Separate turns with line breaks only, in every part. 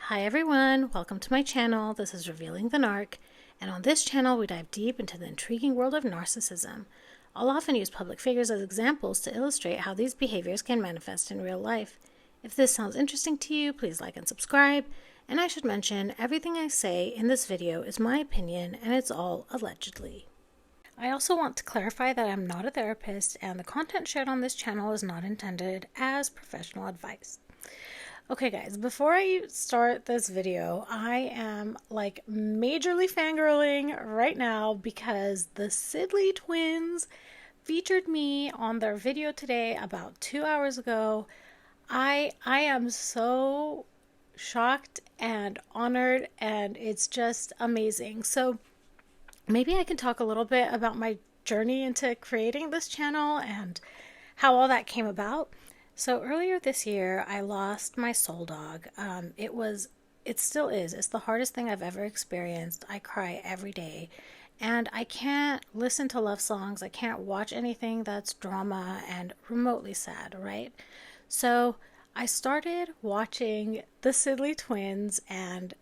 Hi everyone, welcome to my channel. This is Revealing the Narc, and on this channel we dive deep into the intriguing world of narcissism. I'll often use public figures as examples to illustrate how these behaviors can manifest in real life. If this sounds interesting to you, please like and subscribe, and I should mention everything I say in this video is my opinion and it's all allegedly. I also want to clarify that I'm not a therapist and the content shared on this channel is not intended as professional advice. Okay guys, before I start this video, I am like majorly fangirling right now because the Sidley Twins featured me on their video today about 2 hours ago. I am so shocked and honored, and it's just amazing. So maybe I can talk a little bit about my journey into creating this channel and how all that came about. So earlier this year, I lost my soul dog. It still is. It's the hardest thing I've ever experienced. I cry every day, and I can't listen to love songs. I can't watch anything that's drama and remotely sad, right? So I started watching the Sidley Twins and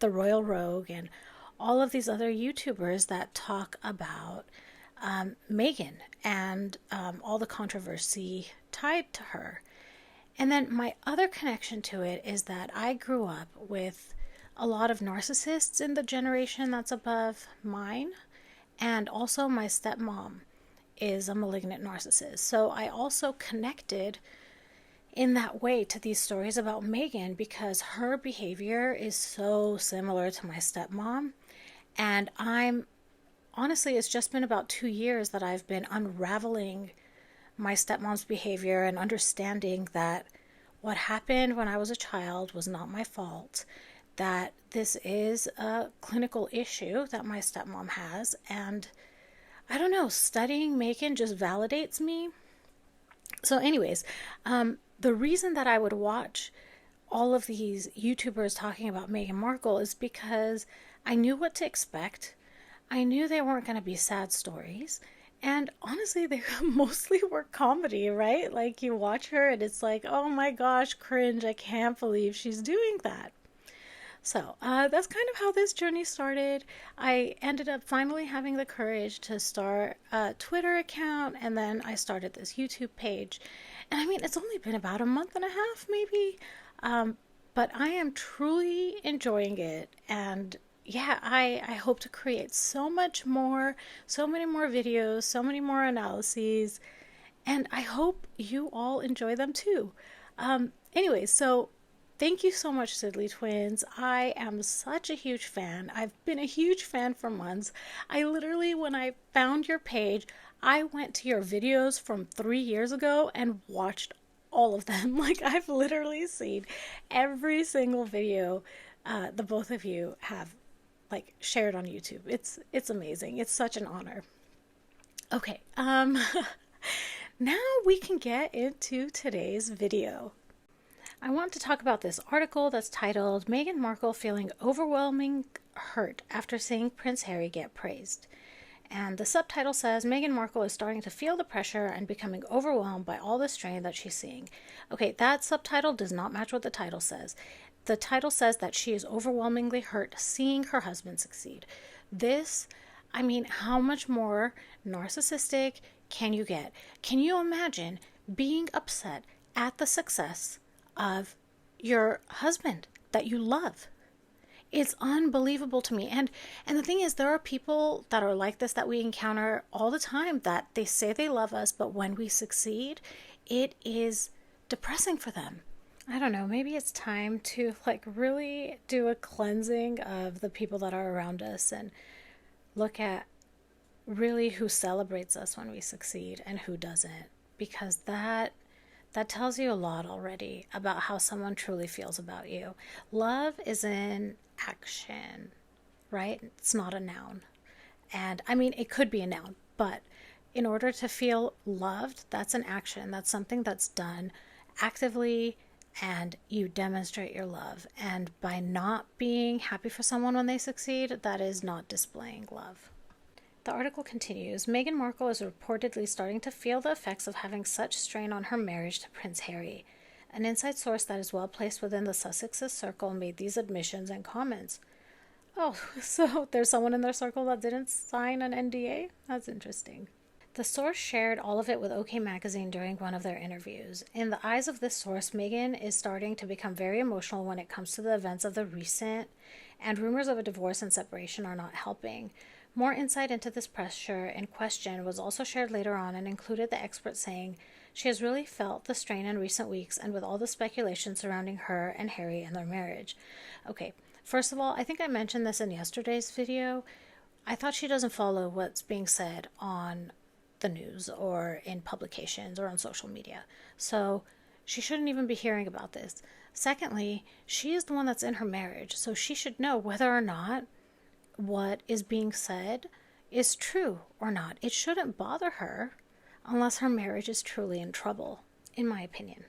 the Royal Rogue and all of these other YouTubers that talk about Meghan and all the controversy tied to her. And then my other connection to it is that I grew up with a lot of narcissists in the generation that's above mine, and also my stepmom is a malignant narcissist. So I also connected in that way to these stories about Meghan because her behavior is so similar to my stepmom. And honestly, it's just been about 2 years that I've been unraveling my stepmom's behavior and understanding that what happened when I was a child was not my fault, that this is a clinical issue that my stepmom has. And I don't know, studying Meghan just validates me. So anyways, the reason that I would watch all of these YouTubers talking about Meghan Markle is because I knew what to expect. I knew they weren't going to be sad stories. And honestly, they mostly were comedy, right? Like you watch her and it's like, oh my gosh, cringe. I can't believe she's doing that. So that's kind of how this journey started. I ended up finally having the courage to start a Twitter account, and then I started this YouTube page. And I mean, it's only been about a month and a half maybe, but I am truly enjoying it. And yeah, I hope to create so many more videos, so many more analyses, and I hope you all enjoy them too. Anyways, so thank you so much, Sidley Twins. I am such a huge fan. I've been a huge fan for months. I literally, when I found your page, I went to your videos from 3 years ago and watched all of them. Like, I've literally seen every single video the both of you have like shared on YouTube. It's amazing. It's such an honor. Okay, now we can get into today's video. I want to talk about this article that's titled Meghan Markle Feeling Overwhelming Hurt After Seeing Prince Harry Get Praised. And the subtitle says Meghan Markle is starting to feel the pressure and becoming overwhelmed by all the strain that she's seeing. Okay, that subtitle does not match what the title says. The title says that she is overwhelmingly hurt seeing her husband succeed. This, I mean, how much more narcissistic can you get? Can you imagine being upset at the success of your husband that you love? It's unbelievable to me. And the thing is, there are people that are like this that we encounter all the time, that they say they love us, but when we succeed, it is depressing for them. I don't know, maybe it's time to like really do a cleansing of the people that are around us and look at really who celebrates us when we succeed and who doesn't, because that tells you a lot already about how someone truly feels about you. Love is an action, right? It's not a noun. And I mean, it could be a noun, but in order to feel loved, that's an action. That's something that's done actively, and you demonstrate your love. And by not being happy for someone when they succeed, that is not displaying love. The article continues, Meghan Markle is reportedly starting to feel the effects of having such strain on her marriage to Prince Harry. An inside source that is well placed within the Sussex's circle made these admissions and comments. Oh, so there's someone in their circle that didn't sign an NDA? That's interesting. The source shared all of it with OK Magazine during one of their interviews. In the eyes of this source, Meghan is starting to become very emotional when it comes to the events of the recent, and rumors of a divorce and separation are not helping. More insight into this pressure in question was also shared later on and included the expert saying she has really felt the strain in recent weeks and with all the speculation surrounding her and Harry and their marriage. Okay, first of all, I think I mentioned this in yesterday's video. I thought she doesn't follow what's being said on the news or in publications or on social media. So she shouldn't even be hearing about this. Secondly, she is the one that's in her marriage, so she should know whether or not what is being said is true or not. It shouldn't bother her unless her marriage is truly in trouble, in my opinion.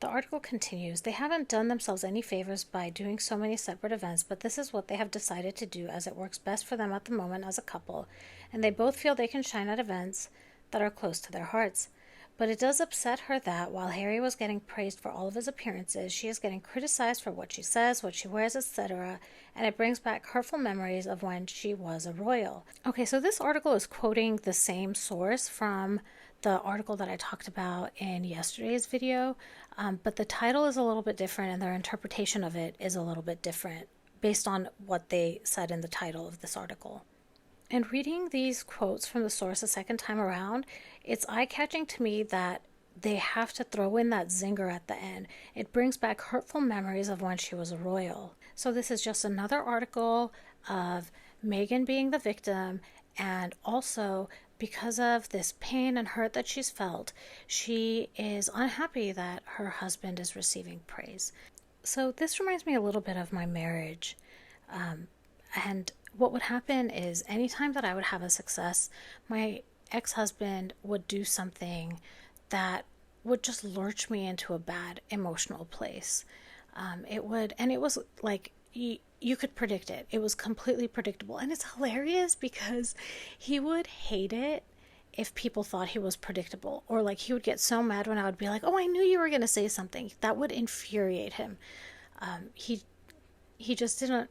The article continues, they haven't done themselves any favors by doing so many separate events, but this is what they have decided to do as it works best for them at the moment as a couple, and they both feel they can shine at events that are close to their hearts. But it does upset her that while Harry was getting praised for all of his appearances, she is getting criticized for what she says, what she wears, etc., and it brings back hurtful memories of when she was a royal. Okay, so this article is quoting the same source from the article that I talked about in yesterday's video, but the title is a little bit different and their interpretation of it is a little bit different based on what they said in the title of this article. And reading these quotes from the source a second time around, it's eye-catching to me that they have to throw in that zinger at the end. It brings back hurtful memories of when she was a royal. So this is just another article of Meghan being the victim, and also because of this pain and hurt that she's felt, she is unhappy that her husband is receiving praise. So this reminds me a little bit of my marriage. And what would happen is anytime that I would have a success, my ex-husband would do something that would just lurch me into a bad emotional place. It was like you could predict it. It was completely predictable. And it's hilarious because he would hate it if people thought he was predictable, or like he would get so mad when I would be like, oh, I knew you were going to say something. That would infuriate him. He just didn't,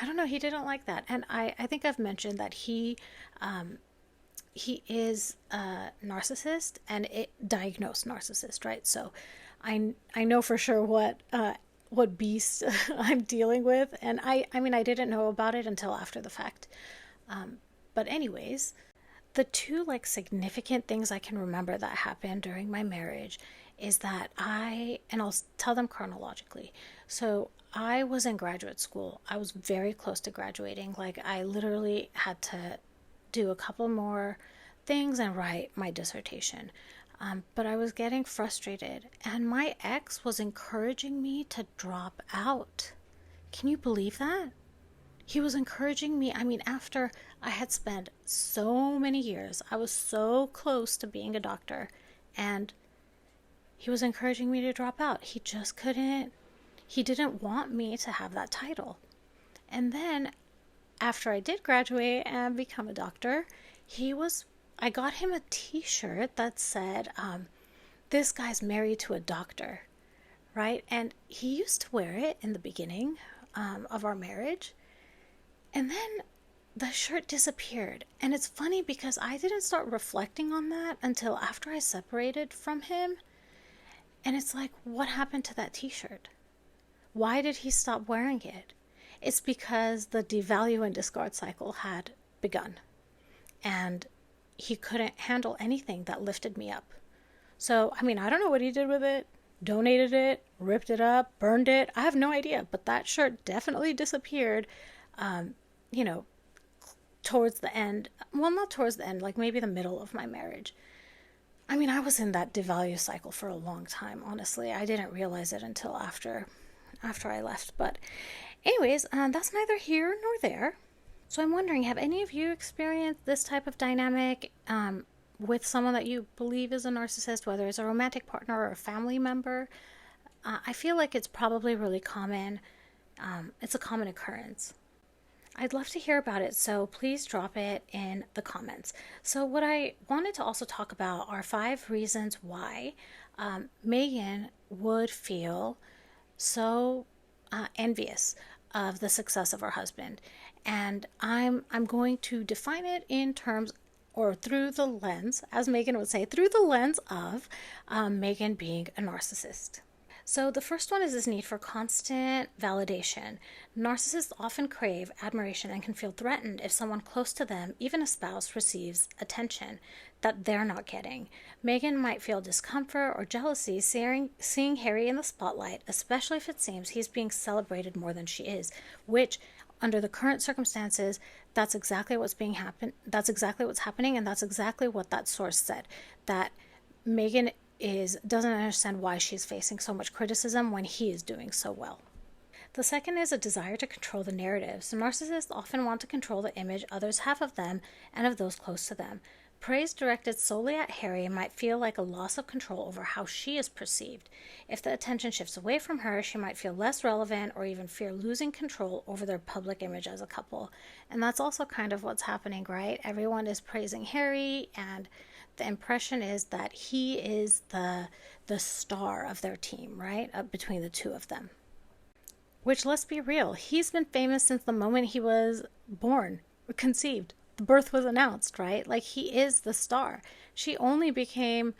I don't know, he didn't like that. And I think I've mentioned that he is a narcissist, and it diagnosed narcissist, right? So I know for sure what beast I'm dealing with, and I mean I didn't know about it until after the fact. But anyways, the two like significant things I can remember that happened during my marriage is that and I'll tell them chronologically. So I was in graduate school. I was very close to graduating. Like I literally had to do a couple more things and write my dissertation. But I was getting frustrated, and my ex was encouraging me to drop out. Can you believe that? He was encouraging me. I mean, after I had spent so many years, I was so close to being a doctor, and he was encouraging me to drop out. He just couldn't. He didn't want me to have that title. And then after I did graduate and become a doctor, I got him a t-shirt that said, this guy's married to a doctor, right? And he used to wear it in the beginning of our marriage. And then the shirt disappeared. And it's funny because I didn't start reflecting on that until after I separated from him. And it's like, what happened to that t-shirt? Why did he stop wearing it? It's because the devalue and discard cycle had begun. And he couldn't handle anything that lifted me up. So, I mean, I don't know what he did with it. Donated it, ripped it up, burned it. I have no idea. But that shirt definitely disappeared, towards the end. Well, not towards the end, like maybe the middle of my marriage. I mean, I was in that devalue cycle for a long time, honestly. I didn't realize it until after I left. But anyways, that's neither here nor there. So I'm wondering, have any of you experienced this type of dynamic with someone that you believe is a narcissist, whether it's a romantic partner or a family member? I feel like it's probably really common. It's a common occurrence. I'd love to hear about it, so please drop it in the comments. So, what I wanted to also talk about are 5 reasons why Meghan would feel so envious of the success of her husband. And I'm going to define it in terms or through the lens, as Meghan would say, through the lens of Meghan being a narcissist. So the first one is this need for constant validation. Narcissists often crave admiration and can feel threatened if someone close to them, even a spouse, receives attention that they're not getting. Meghan might feel discomfort or jealousy seeing Harry in the spotlight, especially if it seems he's being celebrated more than she is, which under the current circumstances, that's exactly what's happening, and that's exactly what that source said, that Meghan doesn't understand why she's facing so much criticism when he is doing so well. The second is a desire to control the narrative. So narcissists often want to control the image others have of them and of those close to them. Praise directed solely at Harry might feel like a loss of control over how she is perceived. If the attention shifts away from her, she might feel less relevant or even fear losing control over their public image as a couple. And that's also kind of what's happening, right? Everyone is praising Harry, and the impression is that he is the star of their team, right? Between the two of them. Which, let's be real, he's been famous since the moment he was born, conceived. The birth was announced, right? Like, he is the star. She only became,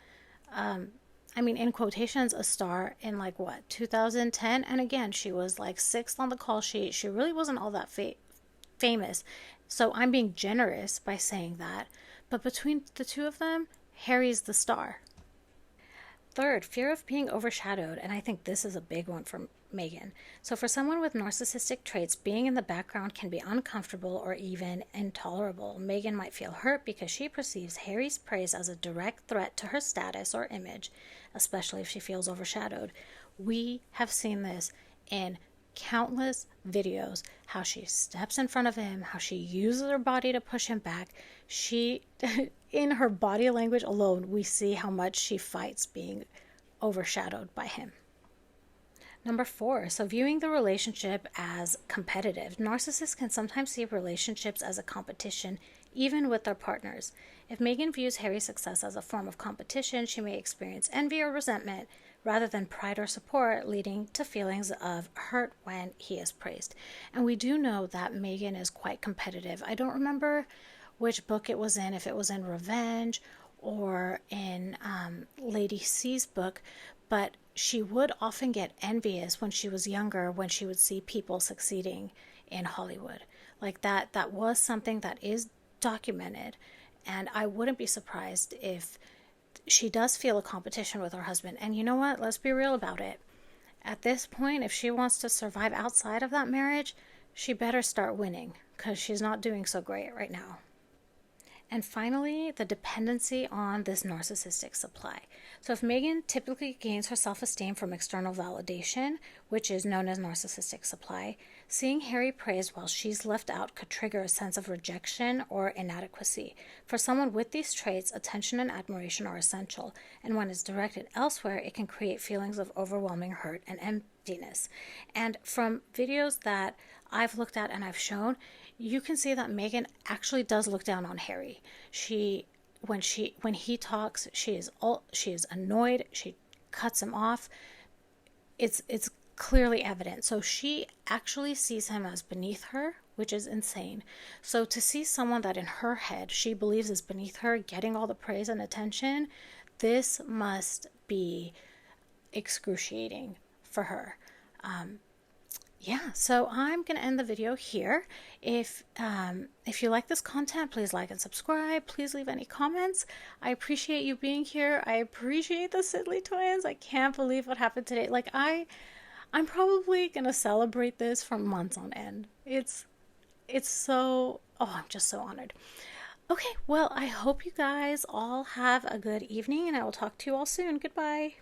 in quotations, a star in 2010? And again, she was like 6th on the call sheet. She really wasn't all that famous. So I'm being generous by saying that. But between the two of them, Harry's the star. Third, fear of being overshadowed, and I think this is a big one for Meghan. So for someone with narcissistic traits, being in the background can be uncomfortable or even intolerable. Meghan might feel hurt because she perceives Harry's praise as a direct threat to her status or image, especially if she feels overshadowed. We have seen this in countless videos, how she steps in front of him, how she uses her body to push him back. In her body language alone, we see how much she fights being overshadowed by him. Number 4, so viewing the relationship as competitive. Narcissists can sometimes see relationships as a competition, even with their partners. If Meghan views Harry's success as a form of competition, she may experience envy or resentment rather than pride or support, leading to feelings of hurt when he is praised. And we do know that Meghan is quite competitive. I don't remember which book it was in, if it was in Revenge or in Lady C's book, but she would often get envious when she was younger, when she would see people succeeding in Hollywood. Like that was something that is documented, and I wouldn't be surprised if she does feel a competition with her husband. And you know what? Let's be real about it. At this point, if she wants to survive outside of that marriage, she better start winning, because she's not doing so great right now. And finally, the dependency on this narcissistic supply. So if Meghan typically gains her self-esteem from external validation, which is known as narcissistic supply, seeing Harry praised while she's left out could trigger a sense of rejection or inadequacy. For someone with these traits, attention and admiration are essential, and when it's directed elsewhere, it can create feelings of overwhelming hurt and emptiness. And from videos that I've looked at and I've shown, you can see that Meghan actually does look down on Harry. When he talks, she is annoyed. She cuts him off. It's clearly evident. So she actually sees him as beneath her, which is insane. So to see someone that in her head she believes is beneath her getting all the praise and attention, this must be excruciating for her. So I'm going to end the video here. If you like this content, please like and subscribe. Please leave any comments. I appreciate you being here. I appreciate the Sidley Twins. I can't believe what happened today. I'm probably going to celebrate this for months on end. It's so, I'm just so honored. Okay, well, I hope you guys all have a good evening, and I will talk to you all soon. Goodbye.